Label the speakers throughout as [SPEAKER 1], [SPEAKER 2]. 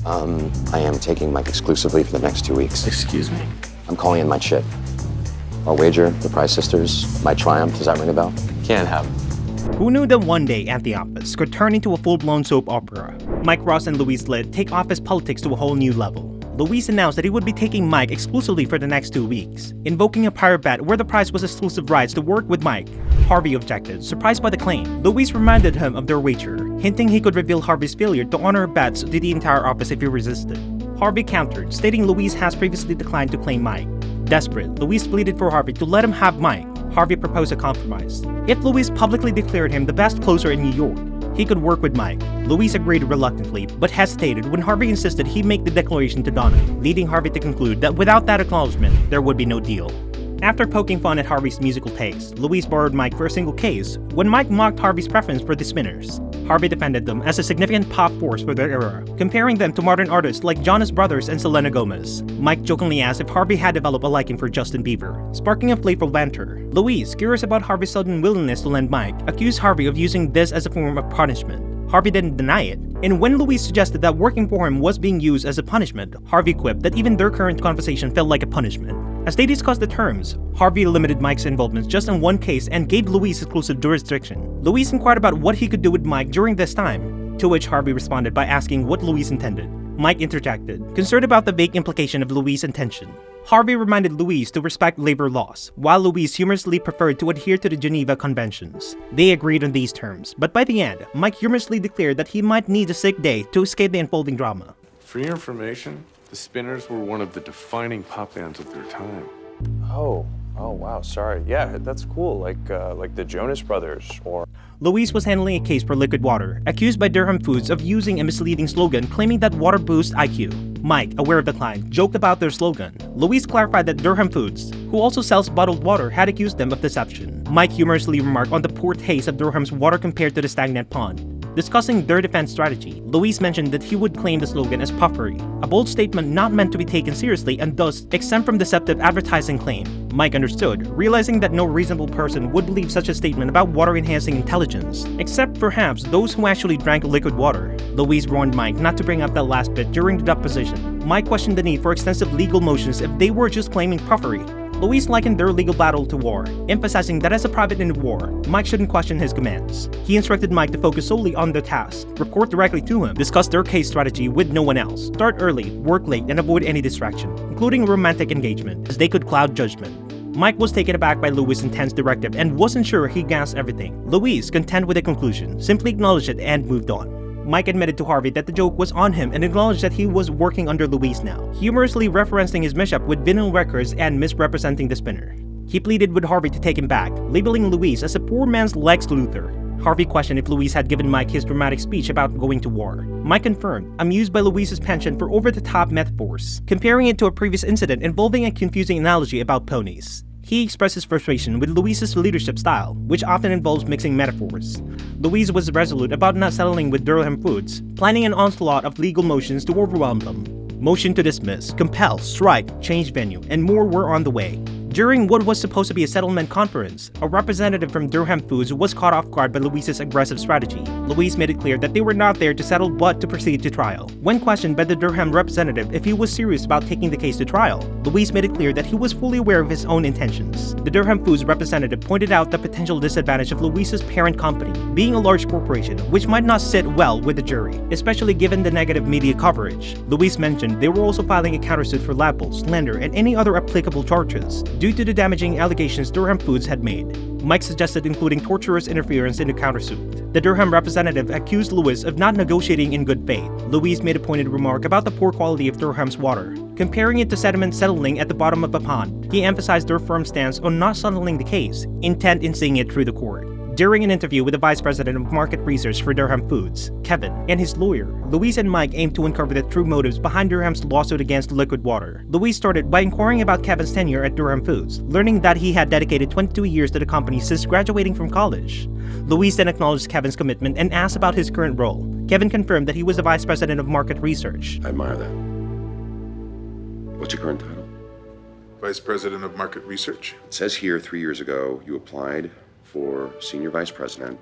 [SPEAKER 1] I am taking Mike exclusively for the next 2 weeks.
[SPEAKER 2] Excuse me?
[SPEAKER 1] I'm calling in my chit. Our wager, the Price Sisters, my triumph, does that ring a bell?
[SPEAKER 2] Can't have.
[SPEAKER 3] Who knew that one day at the office could turn into a full-blown soap opera? Mike, Ross, and Louis Litt take office politics to a whole new level. Louis announced that he would be taking Mike exclusively for the next 2 weeks, invoking a pirate bet where the prize was exclusive rights to work with Mike. Harvey objected, surprised by the claim. Louis reminded him of their wager, hinting he could reveal Harvey's failure to honor bets to the entire office if he resisted. Harvey countered, stating Louis has previously declined to claim Mike. Desperate, Louis pleaded for Harvey to let him have Mike. Harvey proposed a compromise. If Louis publicly declared him the best closer in New York, he could work with Mike. Louis agreed reluctantly, but hesitated when Harvey insisted he make the declaration to Donna, leading Harvey to conclude that without that acknowledgement, there would be no deal. After poking fun at Harvey's musical taste, Louis borrowed Mike for a single case when Mike mocked Harvey's preference for the Spinners. Harvey defended them as a significant pop force for their era, comparing them to modern artists like Jonas Brothers and Selena Gomez. Mike jokingly asked if Harvey had developed a liking for Justin Bieber, sparking a playful banter. Louis, curious about Harvey's sudden willingness to lend Mike, accused Harvey of using this as a form of punishment. Harvey didn't deny it, and when Louis suggested that working for him was being used as a punishment, Harvey quipped that even their current conversation felt like a punishment. As they discussed the terms, Harvey limited Mike's involvement just in one case and gave Louis exclusive jurisdiction. Louis inquired about what he could do with Mike during this time, to which Harvey responded by asking what Louis intended. Mike interjected, concerned about the vague implication of Louis' intention. Harvey reminded Louis to respect labor laws, while Louis humorously preferred to adhere to the Geneva Conventions. They agreed on these terms, but by the end, Mike humorously declared that he might need a sick day to escape the unfolding drama.
[SPEAKER 4] For your information, the Spinners were one of the defining pop bands of their time.
[SPEAKER 2] Oh wow, sorry. Yeah, that's cool, like the Jonas Brothers or...
[SPEAKER 3] Louis was handling a case for liquid water, accused by Durham Foods of using a misleading slogan claiming that water boosts IQ. Mike, aware of the client, joked about their slogan. Louis clarified that Durham Foods, who also sells bottled water, had accused them of deception. Mike humorously remarked on the poor taste of Durham's water compared to the stagnant pond. Discussing their defense strategy, Louis mentioned that he would claim the slogan as puffery, a bold statement not meant to be taken seriously and thus exempt from deceptive advertising claim. Mike understood, realizing that no reasonable person would believe such a statement about water-enhancing intelligence, except perhaps those who actually drank liquid water. Louis warned Mike not to bring up that last bit during the deposition. Mike questioned the need for extensive legal motions if they were just claiming puffery. Louis likened their legal battle to war, emphasizing that as a private in war, Mike shouldn't question his commands. He instructed Mike to focus solely on the task, report directly to him, discuss their case strategy with no one else, start early, work late, and avoid any distraction, including romantic engagement, as they could cloud judgment. Mike was taken aback by Louis' intense directive and wasn't sure he gasped everything. Louis, content with the conclusion, simply acknowledged it and moved on. Mike admitted to Harvey that the joke was on him and acknowledged that he was working under Louis now, humorously referencing his mishap with vinyl records and misrepresenting the Spinner. He pleaded with Harvey to take him back, labeling Louis as a poor man's Lex Luthor. Harvey questioned if Louis had given Mike his dramatic speech about going to war. Mike confirmed, amused by Louis' penchant for over-the-top metaphors, comparing it to a previous incident involving a confusing analogy about ponies. He expressed his frustration with Louis' leadership style, which often involves mixing metaphors. Louis was resolute about not settling with Durham Foods, planning an onslaught of legal motions to overwhelm them. Motion to dismiss, compel, strike, change venue, and more were on the way. During what was supposed to be a settlement conference, a representative from Durham Foods was caught off guard by Louis' aggressive strategy. Louis made it clear that they were not there to settle but to proceed to trial. When questioned by the Durham representative if he was serious about taking the case to trial, Louis made it clear that he was fully aware of his own intentions. The Durham Foods representative pointed out the potential disadvantage of Louis' parent company, being a large corporation, which might not sit well with the jury, especially given the negative media coverage. Louis mentioned they were also filing a countersuit for libel, slander, and any other applicable charges, due to the damaging allegations Durham Foods had made. Mike suggested including torturous interference in the countersuit. The Durham representative accused Louis of not negotiating in good faith. Louis made a pointed remark about the poor quality of Durham's water, comparing it to sediment settling at the bottom of a pond. He emphasized their firm stance on not settling the case, intent in seeing it through the court. During an interview with the Vice President of Market Research for Durham Foods, Kevin, and his lawyer, Louis and Mike aimed to uncover the true motives behind Durham's lawsuit against liquid water. Louis started by inquiring about Kevin's tenure at Durham Foods, learning that he had dedicated 22 years to the company since graduating from college. Louis then acknowledged Kevin's commitment and asked about his current role. Kevin confirmed that he was the Vice President of Market Research.
[SPEAKER 5] I admire that. What's your current title?
[SPEAKER 6] Vice President of Market Research.
[SPEAKER 5] It says here 3 years ago you applied for Senior Vice President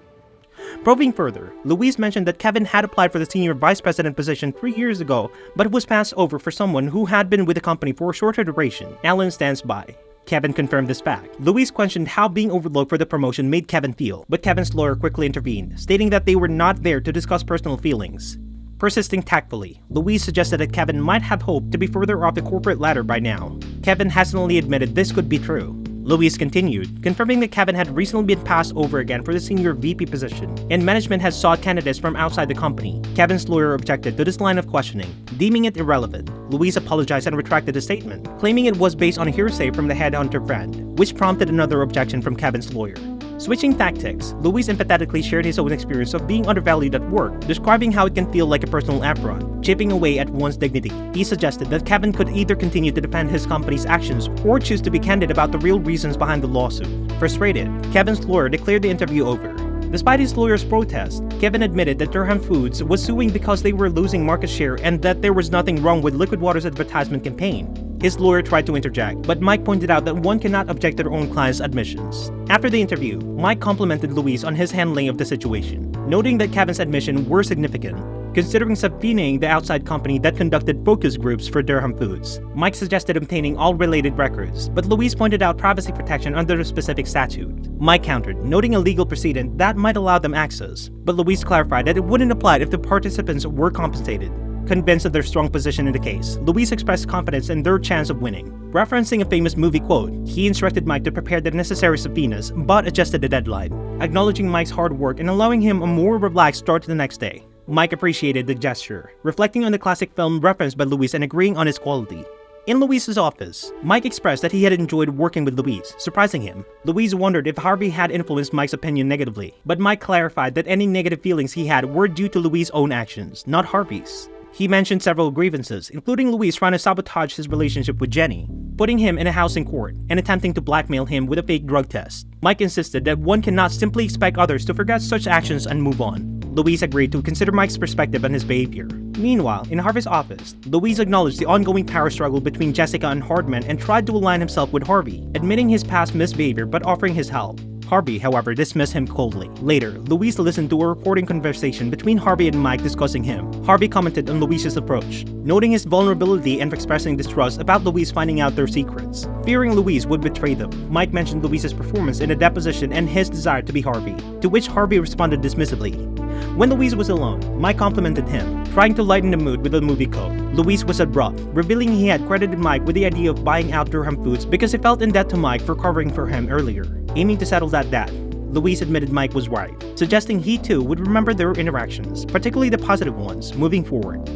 [SPEAKER 3] Probing further, Louis mentioned that Kevin had applied for the senior vice president position 3 years ago, but was passed over for someone who had been with the company for a shorter duration. Allen stands by. Kevin confirmed this fact. Louis questioned how being overlooked for the promotion made Kevin feel, but Kevin's lawyer quickly intervened, stating that they were not there to discuss personal feelings. Persisting tactfully, Louis suggested that Kevin might have hoped to be further off the corporate ladder by now. Kevin hesitantly admitted this could be true. Louis continued, confirming that Kevin had recently been passed over again for the senior VP position, and management has sought candidates from outside the company. Kevin's lawyer objected to this line of questioning, deeming it irrelevant. Louis apologized and retracted the statement, claiming it was based on hearsay from the headhunter friend, which prompted another objection from Kevin's lawyer. Switching tactics, Louis empathetically shared his own experience of being undervalued at work, describing how it can feel like a personal affront, chipping away at one's dignity. He suggested that Kevin could either continue to defend his company's actions or choose to be candid about the real reasons behind the lawsuit. Frustrated, Kevin's lawyer declared the interview over. Despite his lawyer's protest, Kevin admitted that Durham Foods was suing because they were losing market share and that there was nothing wrong with Liquid Water's advertisement campaign. His lawyer tried to interject, but Mike pointed out that one cannot object to their own client's admissions. After the interview, Mike complimented Louis on his handling of the situation, noting that Kevin's admissions were significant, considering subpoenaing the outside company that conducted focus groups for Durham Foods. Mike suggested obtaining all related records, but Louis pointed out privacy protection under a specific statute. Mike countered, noting a legal precedent that might allow them access, but Louis clarified that it wouldn't apply if the participants were compensated. Convinced of their strong position in the case, Louis expressed confidence in their chance of winning. Referencing a famous movie quote, he instructed Mike to prepare the necessary subpoenas, but adjusted the deadline, acknowledging Mike's hard work and allowing him a more relaxed start to the next day. Mike appreciated the gesture, reflecting on the classic film referenced by Louis and agreeing on its quality. In Louis's office, Mike expressed that he had enjoyed working with Louis, surprising him. Louis wondered if Harvey had influenced Mike's opinion negatively, but Mike clarified that any negative feelings he had were due to Louis' own actions, not Harvey's. He mentioned several grievances, including Louis trying to sabotage his relationship with Jenny, putting him in a house in court, and attempting to blackmail him with a fake drug test. Mike insisted that one cannot simply expect others to forget such actions and move on. Louis agreed to consider Mike's perspective on his behavior. Meanwhile, in Harvey's office, Louis acknowledged the ongoing power struggle between Jessica and Hardman and tried to align himself with Harvey, admitting his past misbehavior but offering his help. Harvey, however, dismissed him coldly. Later, Louis listened to a recording conversation between Harvey and Mike discussing him. Harvey commented on Louis's approach, noting his vulnerability and expressing distrust about Louis finding out their secrets. Fearing Louis would betray them, Mike mentioned Louis's performance in a deposition and his desire to be Harvey, to which Harvey responded dismissively. When Louis was alone, Mike complimented him, trying to lighten the mood with a movie quote. Louis was abrupt, revealing he had credited Mike with the idea of buying out Durham Foods because he felt in debt to Mike for covering for him earlier. Aiming to settle that debt, Louis admitted Mike was right, suggesting he too would remember their interactions, particularly the positive ones, moving forward.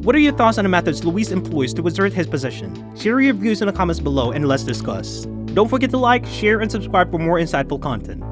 [SPEAKER 3] What are your thoughts on the methods Louis employs to assert his position? Share your views in the comments below and let's discuss. Don't forget to like, share, and subscribe for more insightful content.